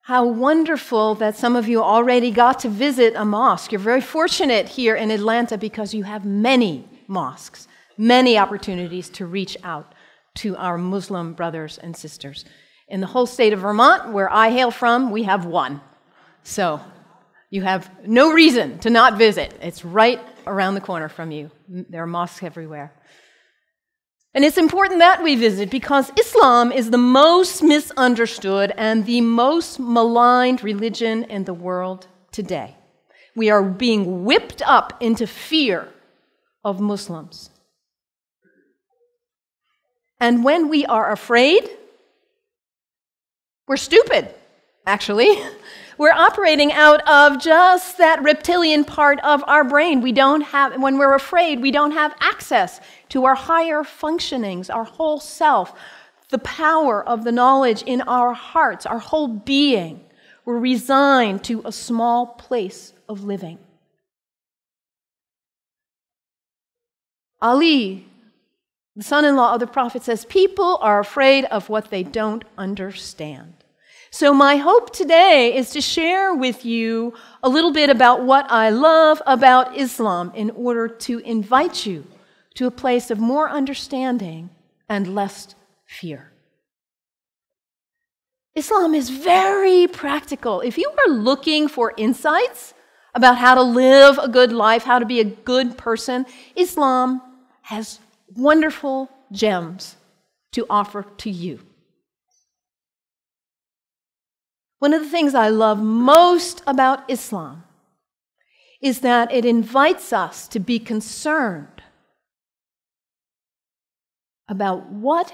How wonderful that some of you already got to visit a mosque. You're very fortunate here in Atlanta because you have many mosques, many opportunities to reach out to our Muslim brothers and sisters. In the whole state of Vermont, where I hail from, we have one. So you have no reason to not visit. It's right around the corner from you. There are mosques everywhere. And it's important that we visit because Islam is the most misunderstood and the most maligned religion in the world today. We are being whipped up into fear of Muslims. And when we are afraid, we're stupid, actually. We're operating out of just that reptilian part of our brain. When we're afraid, we don't have access to our higher functionings, our whole self, the power of the knowledge in our hearts, our whole being. We're resigned to a small place of living. Ali, the son-in-law of the Prophet, says, people are afraid of what they don't understand. So my hope today is to share with you a little bit about what I love about Islam in order to invite you to a place of more understanding and less fear. Islam is very practical. If you are looking for insights about how to live a good life, how to be a good person, Islam has wonderful gems to offer to you. One of the things I love most about Islam is that it invites us to be concerned about what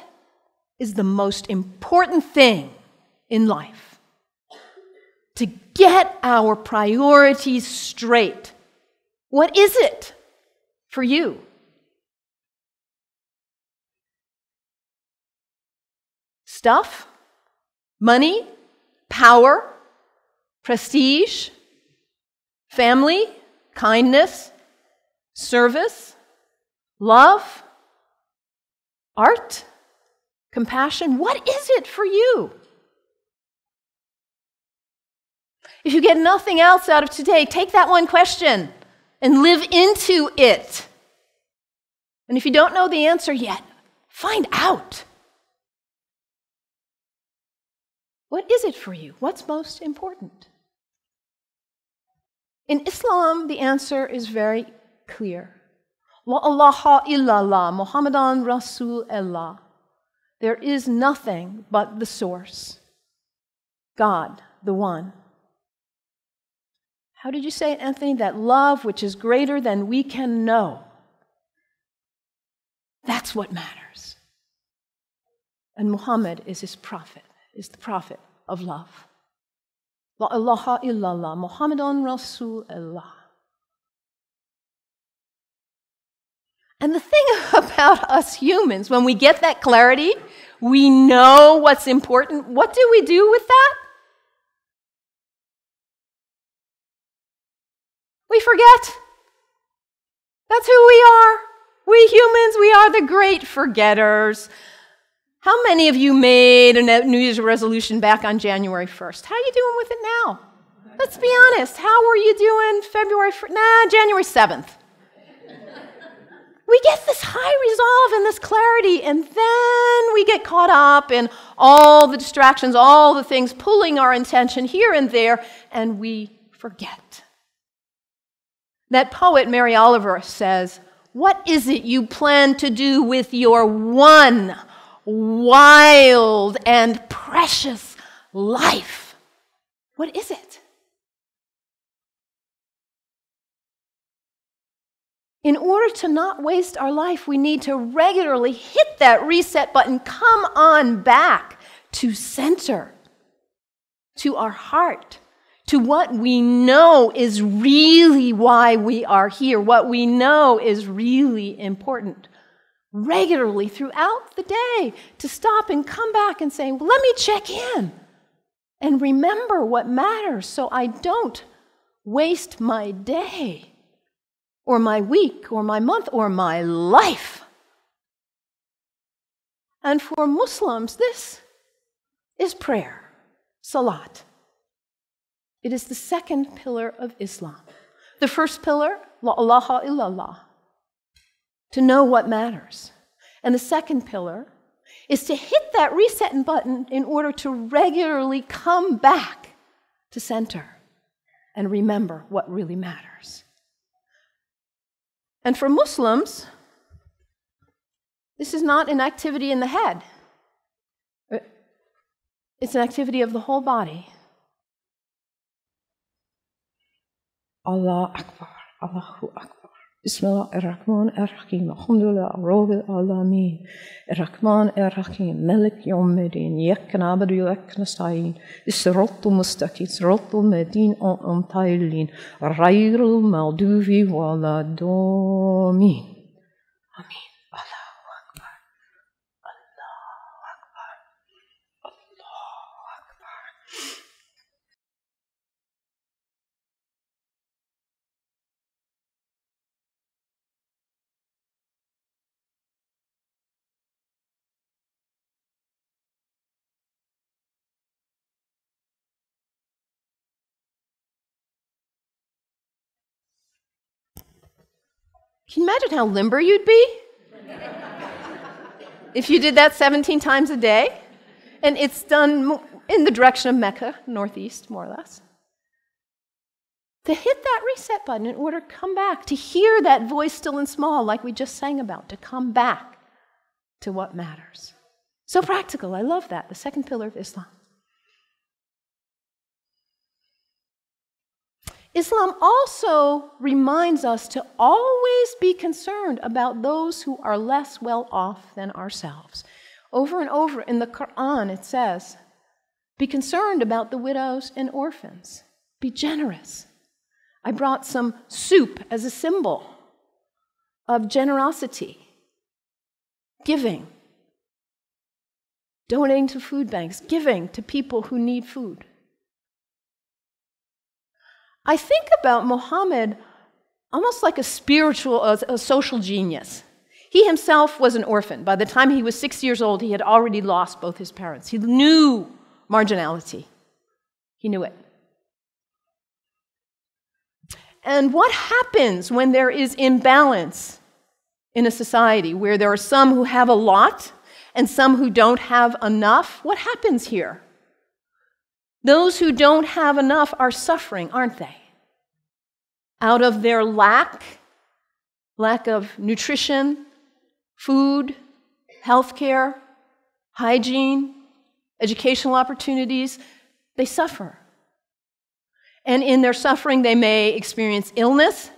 is the most important thing in life. To get our priorities straight. What is it for you? Stuff? Money? Power, prestige, family, kindness, service, love, art, compassion. What is it for you? If you get nothing else out of today, take that one question and live into it. And if you don't know the answer yet, find out. What is it for you? What's most important? In Islam, the answer is very clear. La ilaha illallah, Muhammadan Rasulullah. There is nothing but the source, God, the one. How did you say it, Anthony? That love which is greater than we can know. That's what matters. And Muhammad is his prophet. Is the prophet of love. La ilaha illallah, Muhammadan Rasulullah. And the thing about us humans, when we get that clarity, we know what's important. What do we do with that? We forget. That's who we are. We humans, we are the great forgetters. How many of you made a New Year's resolution back on January 1st? How are you doing with it now? Let's be honest. How were you doing January 7th? We get this high resolve and this clarity, and then we get caught up in all the distractions, all the things pulling our attention here and there, and we forget. That poet, Mary Oliver, says, what is it you plan to do with your one wild and precious life? What is it? In order to not waste our life, we need to regularly hit that reset button, come on back to center, to our heart, to what we know is really why we are here, what we know is really important. Regularly throughout the day, to stop and come back and say, well, let me check in and remember what matters so I don't waste my day or my week or my month or my life. And for Muslims, this is prayer, salat. It is the second pillar of Islam. The first pillar, la ilaha illallah, to know what matters. And the second pillar is to hit that reset button in order to regularly come back to center and remember what really matters. And for Muslims, this is not an activity in the head. It's an activity of the whole body. Allah Akbar, Allahu Akbar. Bismillah ar-Rahman ar-Rahim. Alhamdulillah, Rabbil Alameen. Ar-Rahman ar-Rahim. Malik Yawmiddin. Iyyak na'budu wa iyyak nasta'in. As-siratal mustaqim. Siratal ladhina an'amta alayhim. Ghayril maghdubi waladdallin. Amin. Allahu Akbar. Allahu Akbar. Allahu Akbar. Can you imagine how limber you'd be if you did that 17 times a day? And it's done in the direction of Mecca, northeast, more or less. To hit that reset button in order to come back, to hear that voice still and small, like we just sang about, to come back to what matters. So practical, I love that, the second pillar of Islam. Islam also reminds us to always be concerned about those who are less well off than ourselves. Over and over in the Quran it says, be concerned about the widows and orphans. Be generous. I brought some soup as a symbol of generosity, giving, donating to food banks, giving to people who need food. I think about Muhammad almost like a spiritual, a social genius. He himself was an orphan. By the time he was 6 years old, he had already lost both his parents. He knew marginality. He knew it. And what happens when there is imbalance in a society where there are some who have a lot and some who don't have enough? What happens here? Those who don't have enough are suffering, aren't they? Out of their lack of nutrition, food, healthcare, hygiene, educational opportunities, they suffer. And in their suffering, they may experience illness.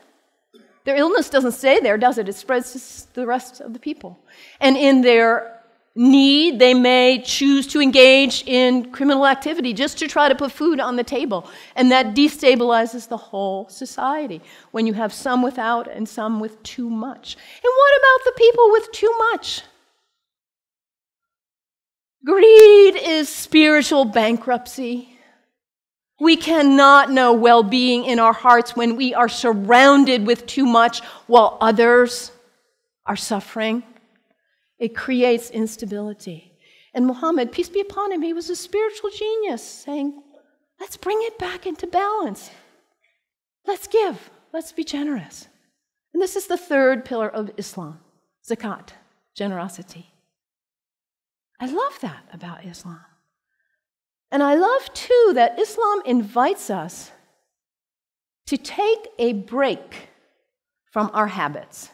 Their illness doesn't stay there, does it? It spreads to the rest of the people. And in their need, they may choose to engage in criminal activity just to try to put food on the table. And that destabilizes the whole society when you have some without and some with too much. And what about the people with too much? Greed is spiritual bankruptcy. We cannot know well-being in our hearts when we are surrounded with too much while others are suffering. It creates instability. And Muhammad, peace be upon him, he was a spiritual genius, saying, let's bring it back into balance. Let's give. Let's be generous. And this is the third pillar of Islam, zakat, generosity. I love that about Islam. And I love, too, that Islam invites us to take a break from our habits.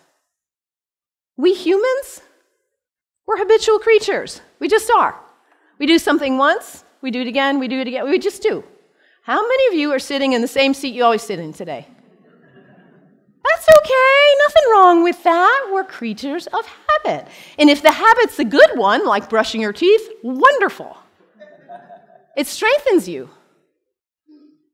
We humans, we're habitual creatures. We just are. We do something once, we do it again, we do it again. We just do. How many of you are sitting in the same seat you always sit in today? That's okay. Nothing wrong with that. We're creatures of habit. And if the habit's the good one, like brushing your teeth, wonderful. It strengthens you.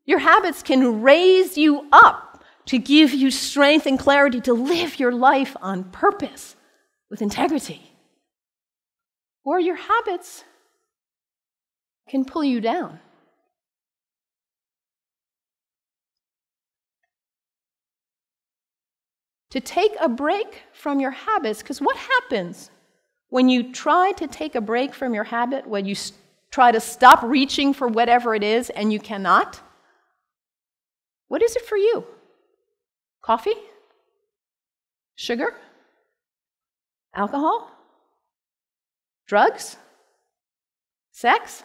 Your habits can raise you up to give you strength and clarity to live your life on purpose with integrity. Or your habits can pull you down. To take a break from your habits, because what happens when you try to take a break from your habit, when you try to stop reaching for whatever it is and you cannot? What is it for you? Coffee? Sugar? Alcohol? Drugs? Sex?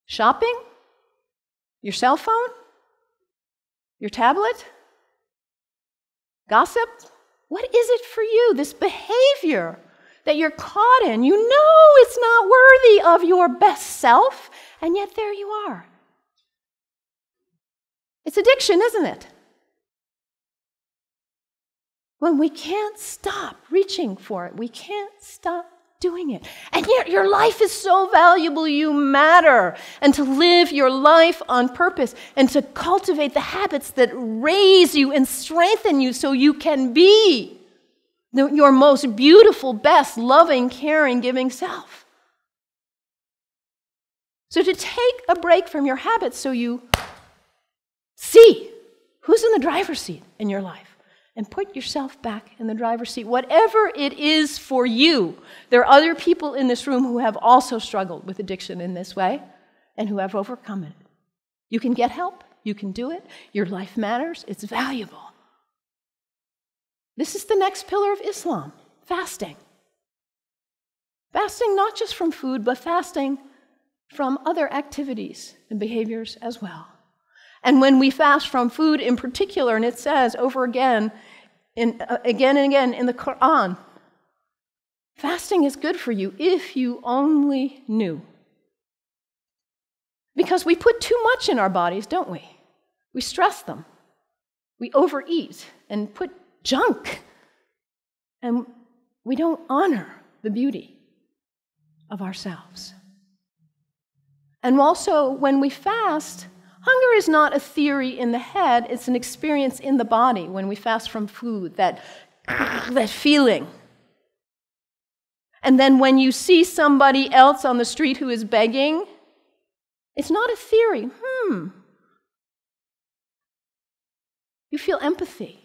Shopping? Your cell phone? Your tablet? Gossip? What is it for you, this behavior that you're caught in? You know it's not worthy of your best self, and yet there you are. It's addiction, isn't it? When we can't stop reaching for it, we can't stop doing it. And yet your life is so valuable, you matter. And to live your life on purpose and to cultivate the habits that raise you and strengthen you so you can be your most beautiful, best, loving, caring, giving self. So to take a break from your habits so you see who's in the driver's seat in your life. And put yourself back in the driver's seat. Whatever it is for you. There are other people in this room who have also struggled with addiction in this way and who have overcome it. You can get help. You can do it. Your life matters. It's valuable. This is the next pillar of Islam, fasting. Fasting not just from food, but fasting from other activities and behaviors as well. And when we fast from food in particular, and it says over again and again in the Quran, fasting is good for you if you only knew. Because we put too much in our bodies, don't we? We stress them. We overeat and put junk. And we don't honor the beauty of ourselves. And also, when we fast, hunger is not a theory in the head, it's an experience in the body when we fast from food, that feeling. And then when you see somebody else on the street who is begging, it's not a theory. You feel empathy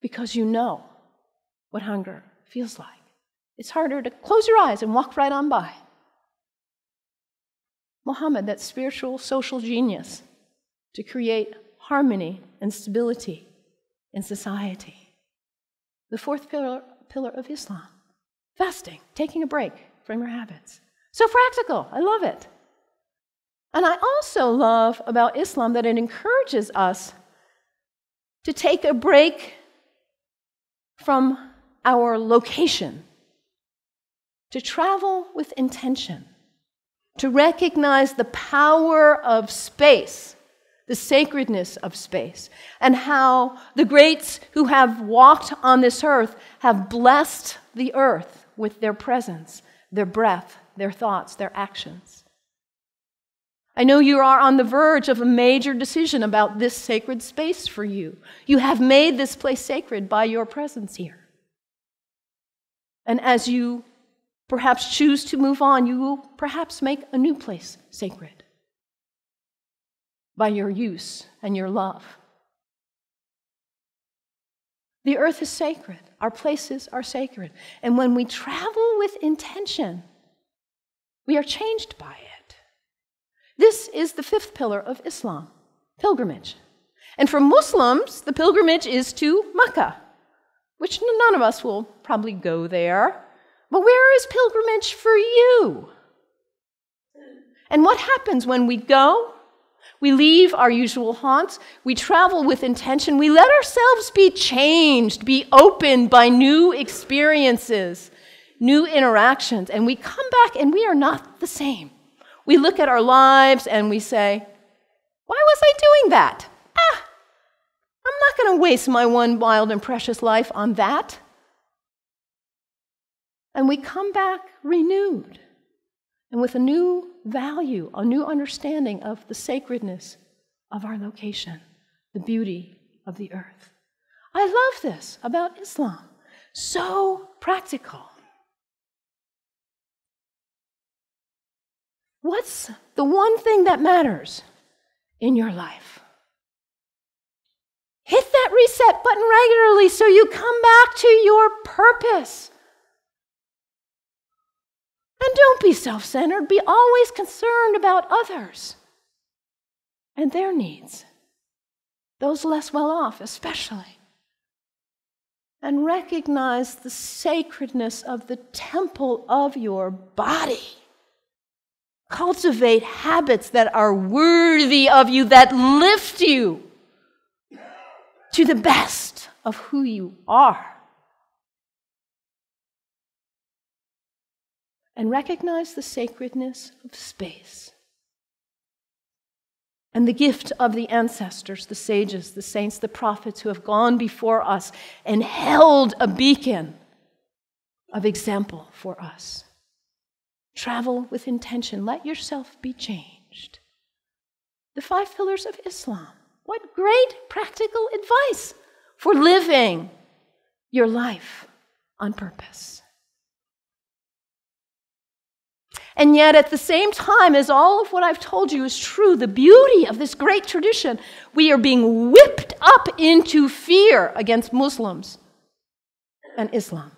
because you know what hunger feels like. It's harder to close your eyes and walk right on by. Muhammad, that spiritual social genius, to create harmony and stability in society. The fourth pillar of Islam, fasting, taking a break from your habits. So practical, I love it. And I also love about Islam that it encourages us to take a break from our location, to travel with intention, to recognize the power of space, the sacredness of space, and how the greats who have walked on this earth have blessed the earth with their presence, their breath, their thoughts, their actions. I know you are on the verge of a major decision about this sacred space for you. You have made this place sacred by your presence here. And as you perhaps choose to move on, you will perhaps make a new place sacred by your use and your love. The earth is sacred. Our places are sacred. And when we travel with intention, we are changed by it. This is the fifth pillar of Islam, pilgrimage. And for Muslims, the pilgrimage is to Mecca, which none of us will probably go there. But where is pilgrimage for you? And what happens when we go? We leave our usual haunts. We travel with intention. We let ourselves be changed, be opened by new experiences, new interactions. And we come back and we are not the same. We look at our lives and we say, why was I doing that? I'm not going to waste my one wild and precious life on that. And we come back renewed and with a new value, a new understanding of the sacredness of our location, the beauty of the earth. I love this about Islam. So practical. What's the one thing that matters in your life? Hit that reset button regularly so you come back to your purpose. And don't be self-centered. Be always concerned about others and their needs. those less well off especially, and recognize the sacredness of the temple of your body. Cultivate habits that are worthy of you, that lift you to the best of who you are. And recognize the sacredness of space and the gift of the ancestors, the sages, the saints, the prophets who have gone before us and held a beacon of example for us. Travel with intention. Let yourself be changed. The 5 pillars of Islam. What great practical advice for living your life on purpose. And yet, at the same time as all of what I've told you is true, the beauty of this great tradition, we are being whipped up into fear against Muslims and Islam.